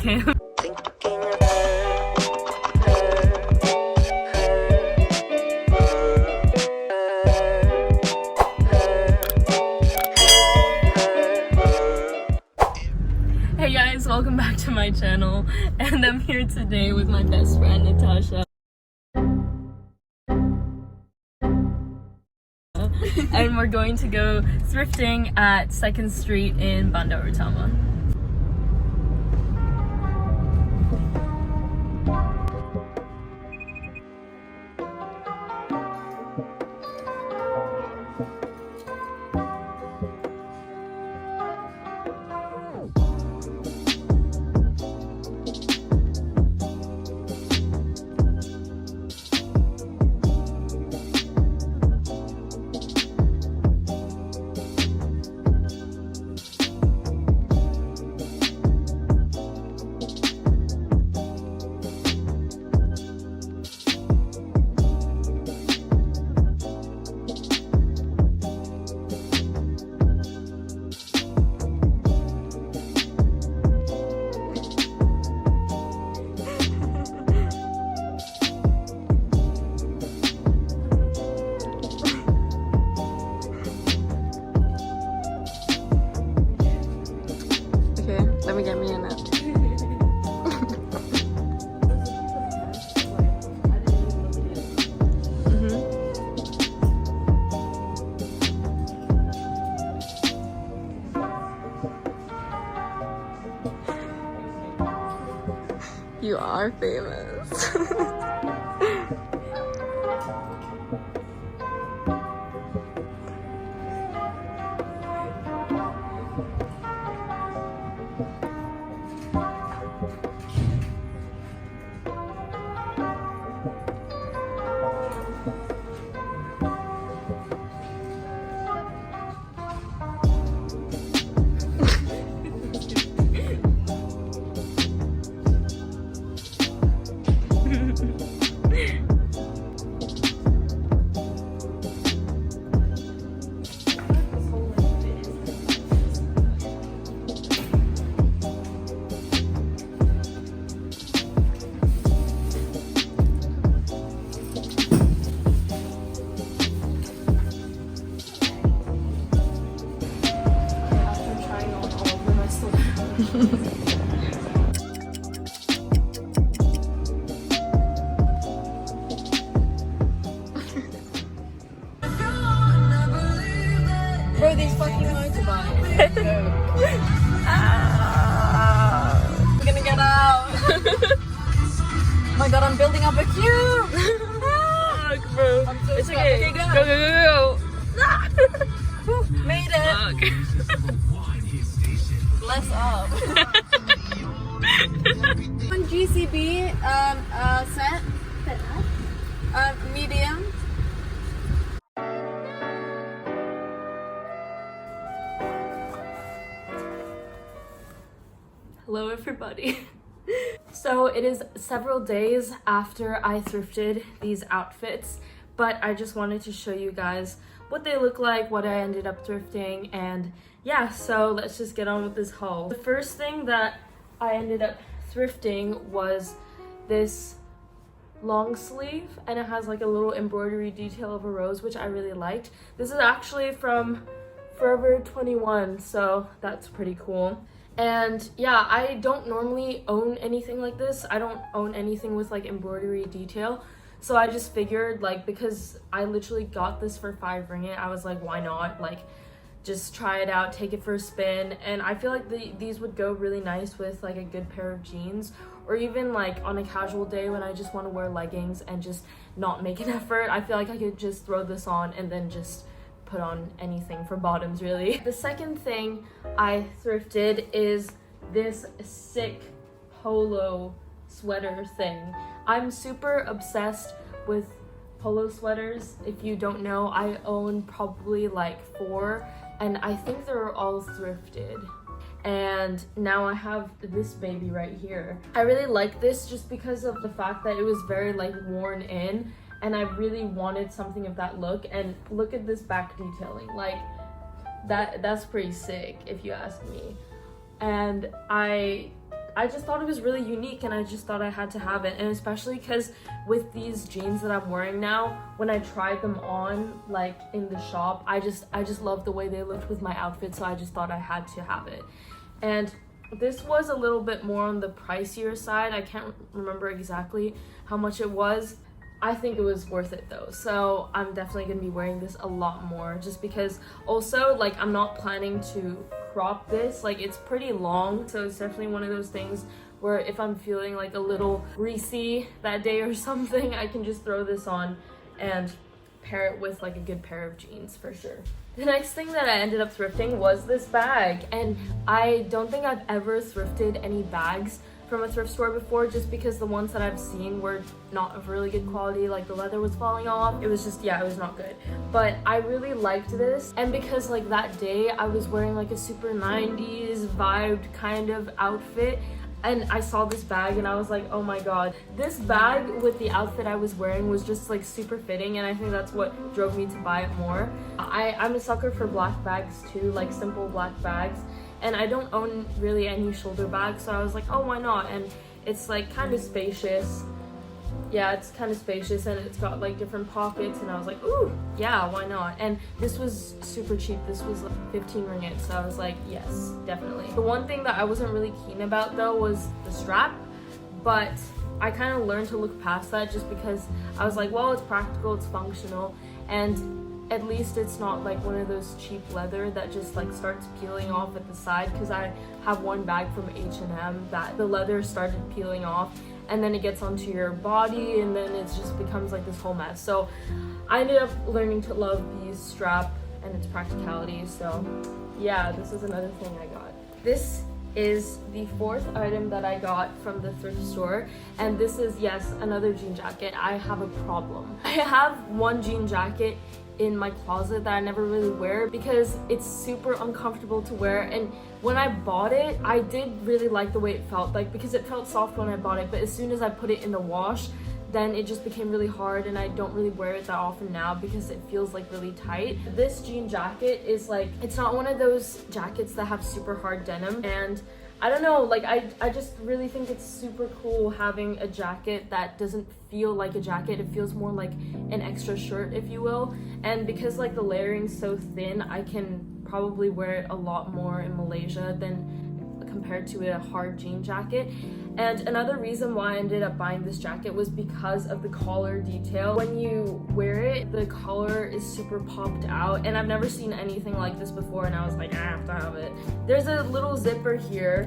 him. Hey guys, welcome back to my channel, and I'm here today with my best friend Natasha. And we're going to go thrifting at 2nd Street in Bandarutama. Let me get me in it. You are famous. Bro, these fucking hard to buy. I'm gonna get out. Oh my god, I'm building up a cube. Fuck, bro. I'm so it's okay. Okay, go. Go. Made it. Bless up. One GCB set. Medium. Hello everybody. So it is several days after I thrifted these outfits, but I just wanted to show you guys what they look like, what I ended up thrifting, and yeah, so let's just get on with this haul. The first thing that I ended up thrifting was this long sleeve, and it has like a little embroidery detail of a rose, which I really liked. This is actually from Forever 21, so that's pretty cool. And yeah, I don't normally own anything like this. I don't own anything with like embroidery detail. So I just figured, like, because I literally got this for 5 ringgit, I was like, why not? Like, just try it out, take it for a spin. And I feel like these would go really nice with like a good pair of jeans, or even like on a casual day when I just want to wear leggings and just not make an effort. I feel like I could just throw this on and then just put on anything for bottoms, really. The second thing I thrifted is this sick polo sweater thing. I'm super obsessed with polo sweaters. If you don't know, I own probably like 4, and I think they're all thrifted. And now I have this baby right here. I really like this just because of the fact that it was very like worn in, and I really wanted something of that look. And look at this back detailing, like that's pretty sick if you ask me. And I I just thought it was really unique, and I just thought I had to have it. And especially because with these jeans that I'm wearing now, when I tried them on like in the shop, I just loved the way they looked with my outfit, so I just thought I had to have it. And this was a little bit more on the pricier side. I can't remember exactly how much it was. I think it was worth it though, so I'm definitely gonna be wearing this a lot more, just because also like I'm not planning to crop this. Like, it's pretty long, so it's definitely one of those things where if I'm feeling like a little greasy that day or something, I can just throw this on and pair it with like a good pair of jeans for sure. The next thing that I ended up thrifting was this bag, and I don't think I've ever thrifted any bags from a thrift store before, just because the ones that I've seen were not of really good quality. Like, the leather was falling off. It was just, yeah, it was not good. But I really liked this, and because like that day I was wearing like a super 90s vibed kind of outfit, and I saw this bag and I was like, oh my god, this bag with the outfit I was wearing was just like super fitting, and I think that's what drove me to buy it more. I'm a sucker for black bags too, like simple black bags, and I don't own really any shoulder bags, so I was like, oh, why not? And it's like kind of spacious. Yeah, it's kind of spacious, and it's got like different pockets, and I was like, ooh, yeah, why not? And this was super cheap. This was like 15 ringgit, so I was like, yes, definitely. The one thing that I wasn't really keen about though was the strap, but I kind of learned to look past that, just because I was like, well, it's practical, it's functional, and at least it's not like one of those cheap leather that just like starts peeling off at the side, because I have one bag from H&M that the leather started peeling off, and then it gets onto your body, and then it just becomes like this whole mess. So I ended up learning to love the strap and its practicality. So yeah, this is another thing I got. This is the fourth item that I got from the thrift store, and this is, yes, another jean jacket. I have a problem. I have one jean jacket in my closet that I never really wear because it's super uncomfortable to wear, and when I bought it, I did really like the way it felt, like, because it felt soft when I bought it, but as soon as I put it in the wash, then it just became really hard, and I don't really wear it that often now because it feels like really tight. This jean jacket is like, it's not one of those jackets that have super hard denim, and I don't know, like I just really think it's super cool having a jacket that doesn't feel like a jacket. It feels more like an extra shirt, if you will. And because like the layering's so thin, I can probably wear it a lot more in Malaysia than compared to a hard jean jacket. And another reason why I ended up buying this jacket was because of the collar detail. When you wear it, the collar is super popped out, and I've never seen anything like this before, and I was like, I have to have it. There's a little zipper here,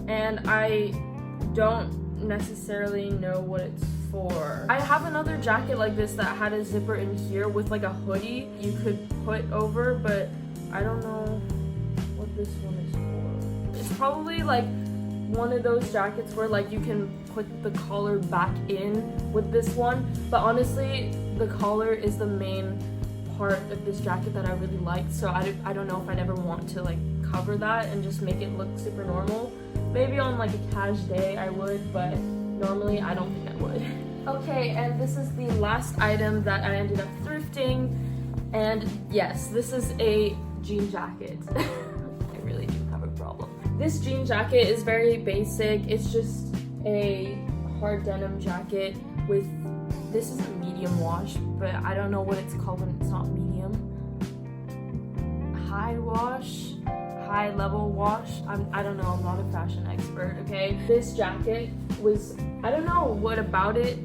and I don't necessarily know what it's for. I have another jacket like this that had a zipper in here with like a hoodie you could put over, but I don't know what this one is for. It's probably like one of those jackets where like you can put the collar back in with this one, but honestly the collar is the main part of this jacket that I really liked, so I don't know if I'd ever want to like cover that and just make it look super normal. Maybe on like a cash day I would, but normally I don't think I would. Okay, and this is the last item that I ended up thrifting, and yes, this is a jean jacket. I really do have a problem. This jean jacket is very basic. It's just a hard denim jacket with, this is a medium wash, but I don't know what it's called when it's not medium. High wash? High level wash? I don't know, I'm not a fashion expert, okay? This jacket was, I don't know what about it,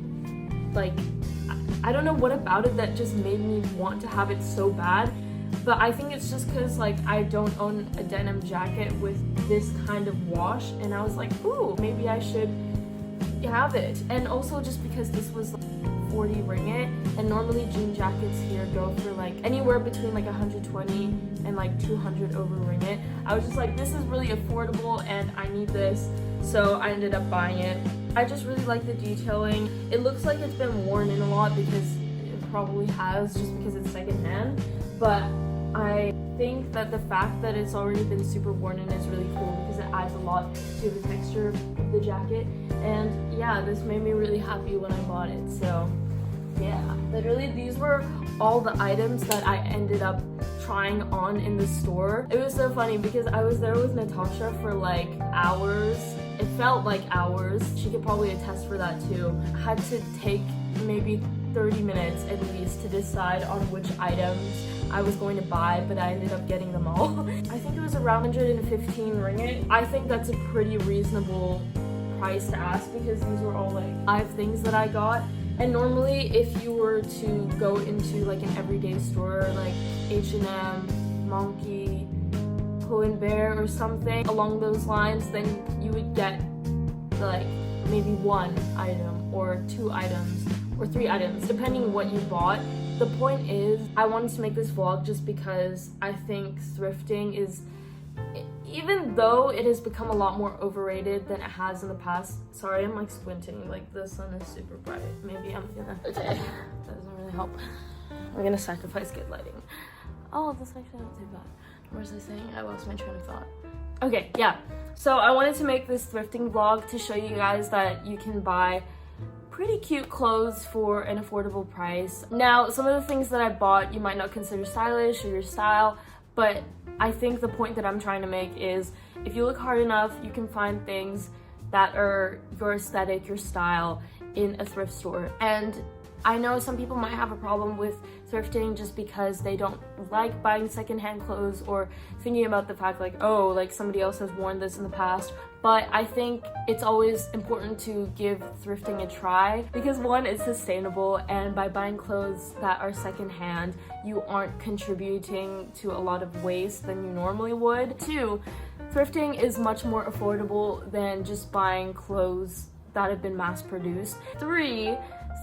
like, I don't know what about it that just made me want to have it so bad. But I think it's just because like I don't own a denim jacket with this kind of wash, and I was like, ooh, maybe I should have it. And also just because this was like 40 ringgit, and normally jean jackets here go for like anywhere between like 120 and like 200 over ringgit. I was just like, this is really affordable and I need this, so I ended up buying it. I just really like the detailing. It looks like it's been worn in a lot because it probably has, just because it's secondhand, but I think that the fact that it's already been super worn in is really cool because it adds a lot to the texture of the jacket. And yeah, this made me really happy when I bought it. So yeah, literally these were all the items that I ended up trying on in the store. It was so funny because I was there with Natasha for like hours it felt like hours. She could probably attest for that too. I had to take maybe 30 minutes at least to decide on which items I was going to buy, but I ended up getting them all. I think it was around 115 ringgit. I think that's a pretty reasonable price to ask because these were all like 5 things that I got. And normally if you were to go into like an everyday store like H&M, Monkey, Pull and Bear or something along those lines, then you would get like maybe 1 item or 2 items or 3 items depending what you bought. The point is, I wanted to make this vlog just because I think thrifting is, even though it has become a lot more overrated than it has in the past. Sorry, I'm like squinting, like the sun is super bright. Maybe I'm gonna, okay, that doesn't really help. We're gonna sacrifice good lighting. Oh, that's actually not too bad. What was I saying? I lost my train of thought. Okay, yeah. So I wanted to make this thrifting vlog to show you guys that you can buy pretty cute clothes for an affordable price. Now, some of the things that I bought you might not consider stylish or your style, but I think the point that I'm trying to make is if you look hard enough, you can find things that are your aesthetic, your style in a thrift store. And I know some people might have a problem with thrifting just because they don't like buying secondhand clothes or thinking about the fact like, oh, like somebody else has worn this in the past. But I think it's always important to give thrifting a try because 1, it's sustainable, and by buying clothes that are secondhand, you aren't contributing to a lot of waste than you normally would. 2, thrifting is much more affordable than just buying clothes that have been mass produced. 3,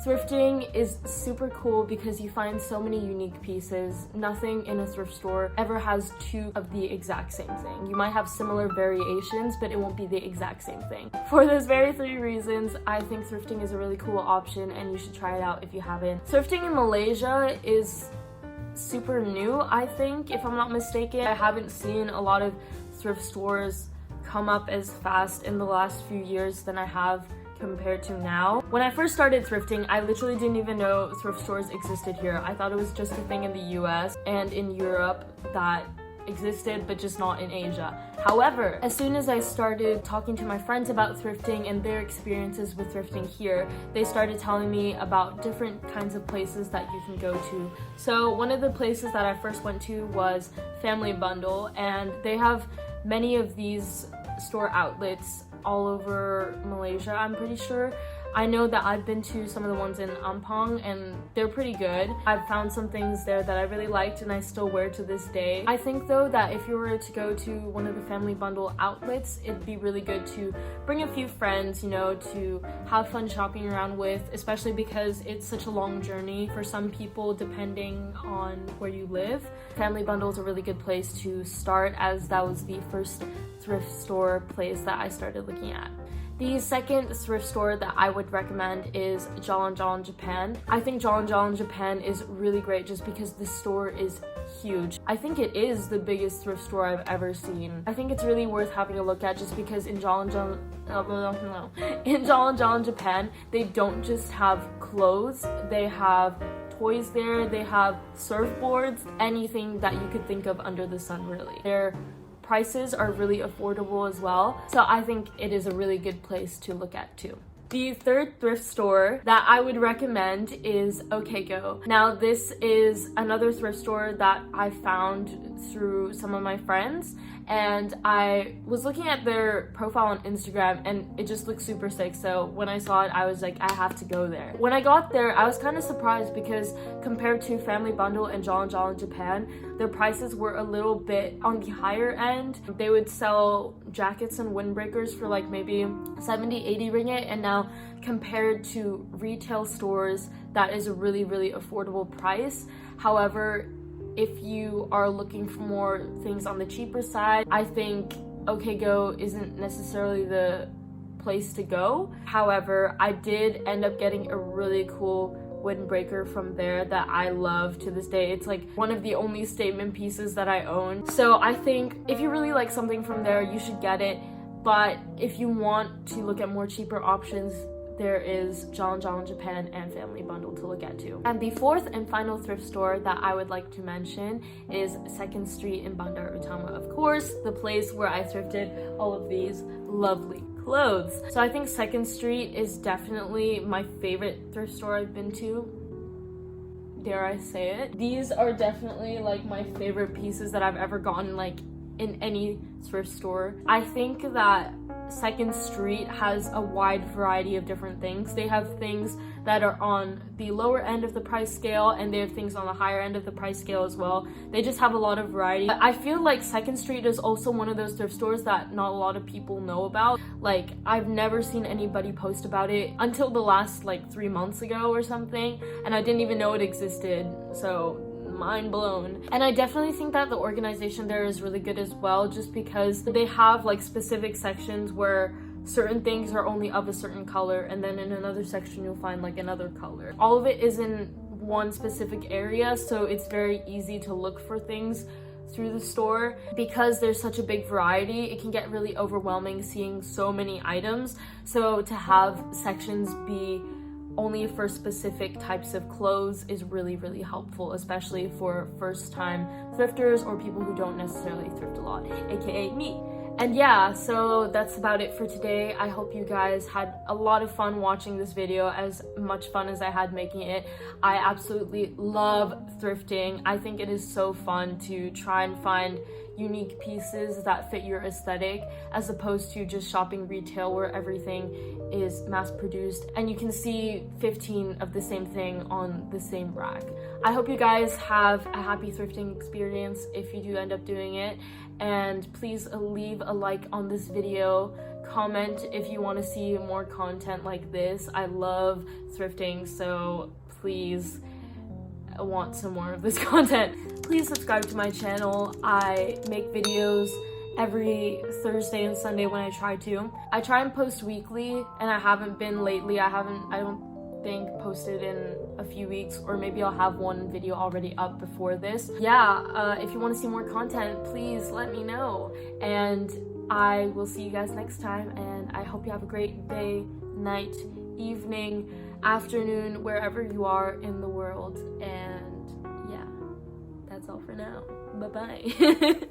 thrifting is super cool because you find so many unique pieces. Nothing in a thrift store ever has 2 of the exact same thing. You might have similar variations, but it won't be the exact same thing. For those very 3 reasons, I think thrifting is a really cool option and you should try it out if you haven't. Thrifting in Malaysia is super new, I think, if I'm not mistaken. I haven't seen a lot of thrift stores come up as fast in the last few years than I have compared to now. When I first started thrifting, I literally didn't even know thrift stores existed here. I thought it was just a thing in the US and in Europe that existed, but just not in Asia. However, as soon as I started talking to my friends about thrifting and their experiences with thrifting here, they started telling me about different kinds of places that you can go to. So one of the places that I first went to was Family Bundle, and they have many of these store outlets all over Malaysia, I'm pretty sure. I know that I've been to some of the ones in Ampang and they're pretty good. I've found some things there that I really liked and I still wear to this day. I think though that if you were to go to one of the Family Bundle outlets, it'd be really good to bring a few friends, you know, to have fun shopping around with, especially because it's such a long journey for some people depending on where you live. Family Bundle is a really good place to start, as that was the first thrift store place that I started looking at. The second thrift store that I would recommend is Jalan Jalan Japan. I think Jalan Jalan Japan is really great just because the store is huge. I think it is the biggest thrift store I've ever seen. I think it's really worth having a look at just because in Jalan Jalan Japan, they don't just have clothes, they have toys there, they have surfboards, anything that you could think of under the sun really. Their prices are really affordable as well, so I think it is a really good place to look at too. The third thrift store that I would recommend is OkGo. Now this is another thrift store that I found through some of my friends, and I was looking at their profile on Instagram and it just looked super sick, so when I saw it I was like, I have to go there. When I got there I was kind of surprised because compared to Family Bundle and Jalan Jalan Japan, their prices were a little bit on the higher end. They would sell jackets and windbreakers for like maybe 70-80 ringgit, and now compared to retail stores that is a really affordable price. However, if you are looking for more things on the cheaper side, I think OkGo isn't necessarily the place to go. However, I did end up getting a really cool windbreaker from there that I love to this day. It's like one of the only statement pieces that I own. So I think if you really like something from there, you should get it. But if you want to look at more cheaper options, there is Jalan Jalan Japan and Family Bundle to look at too. And the fourth and final thrift store that I would like to mention is 2nd Street in Bandar Utama. Of course, the place where I thrifted all of these lovely clothes. So I think 2nd Street is definitely my favorite thrift store I've been to. Dare I say it? These are definitely like my favorite pieces that I've ever gotten like in any thrift store. I think that 2nd Street has a wide variety of different things. They have things that are on the lower end of the price scale, and they have things on the higher end of the price scale as well. They just have a lot of variety. I feel like 2nd Street is also one of those thrift stores that not a lot of people know about. Like, I've never seen anybody post about it until the last like 3 months ago or something, and I didn't even know it existed. So mind blown. And I definitely think that the organization there is really good as well, just because they have like specific sections where certain things are only of a certain color, and then in another section you'll find like another color. All of it is in one specific area, so it's very easy to look for things through the store. Because there's such a big variety, it can get really overwhelming seeing so many items. So to have sections be only for specific types of clothes is really, really helpful, especially for first-time thrifters or people who don't necessarily thrift a lot, aka me. And yeah, so that's about it for today. I hope you guys had a lot of fun watching this video, as much fun as I had making it. I absolutely love thrifting. I think it is so fun to try and find unique pieces that fit your aesthetic, as opposed to just shopping retail where everything is mass produced and you can see 15 of the same thing on the same rack. I hope you guys have a happy thrifting experience if you do end up doing it, and please leave a like on this video, comment if you want to see more content like this. I love thrifting, so please, I want some more of this content. Please subscribe to my channel. I make videos every Thursday and Sunday when I try to. I try and post weekly, and I haven't been lately. I don't think posted in a few weeks, or maybe I'll have one video already up before this. Yeah, if you want to see more content, please let me know, and I will see you guys next time, and I hope you have a great day, night, evening, afternoon, wherever you are in the world. And yeah, that's all for now. Bye bye.